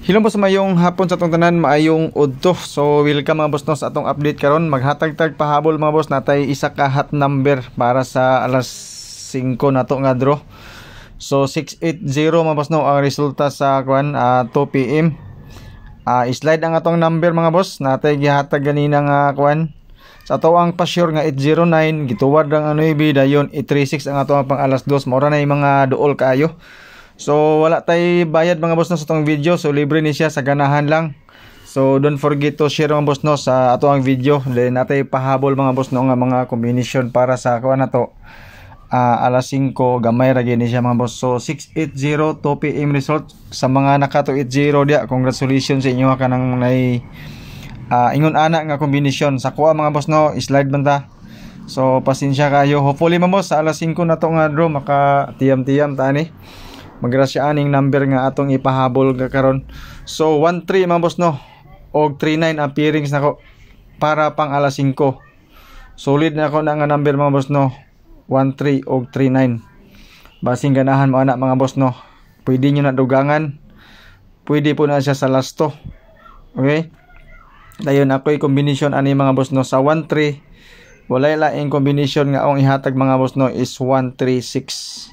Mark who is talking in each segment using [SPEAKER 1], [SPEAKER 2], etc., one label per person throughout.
[SPEAKER 1] Hello boss, mayong hapon sa atong tanan, maayong udto. So welcome mga boss no sa atong update karon. Maghatag-tag pahabol mga boss natay isa ka hot number para sa alas 5 nato nga draw. So 680 mga boss no ang resulta sa 2 PM. Slide ang atong number mga boss natay gihatag ganina nga sa ato ang pa-sure nga 809 gituwad ang anoy dayon 836 ang ato ang pang alas 2 mora na yung mga duol kaayo. So wala tay bayad mga boss no sa tong video, so libre ni siya sa ganahan lang. So don't forget to share mga boss no sa ato ang video. Then natay pahabol mga boss no nga mga combination para sa kuan nato. Alas 5 gamay ra gini siya mga boss. So 680 2 PM result sa mga naka 280 dia. Congratulations sa inyo kanang nay ingon ana nga combination sa kuha mga boss no, slide banta. So pasensya kayo. Hopefully mga boss sa alas 5 na to nga draw maka tiyam-tiyam ta ni. Magrasya aning number nga atong ipahabol karon. So 13 mga boss no og 39 ang pairings nako para pang alas 5. Solid na ako na nga number mga boss no. 13 og 39. Basing ganahan mo ana mga boss no. Pwede niyo na dugangan. Pwede po na siya sa last to. Okay? Dayon ako'y combination ani mga boss no sa 13. Walay laing combination nga ang ihatag mga boss no is 136.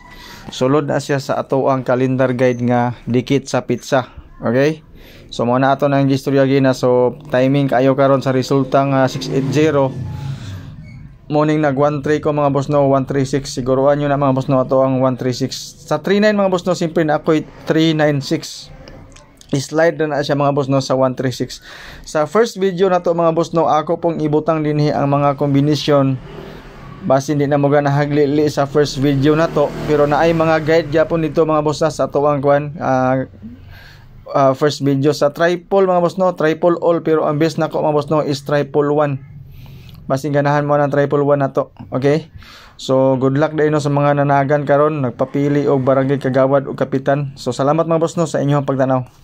[SPEAKER 1] Sulod na siya sa ato ang calendar guide nga dikit sa pizza. Okay? So mo na ato nang gistorya gina. So timing kayo karon sa resulta nga 680. Morning nag 13 ko mga boss no 136. Siguruan nyo na mga boss no ato ang 136. Sa 39 mga boss no simple na ako'y 396. Slide na siya mga boss no sa 136. Sa first video na to mga boss no ako pong ibutang dinhi ang mga combination. Basi hindi na mo gana haglili sa first video na to, pero naay mga guide gyapon dito mga boss sa ato ang first video sa triple mga boss no, triple all, pero ang best nako mga boss no is triple 1. Basi ganahan mo ng triple 1 na to. Okay? So good luck dai no sa mga nanagan karon nagpapili og barangay kagawad o kapitan. So salamat mga boss no sa inyong pagtanaw.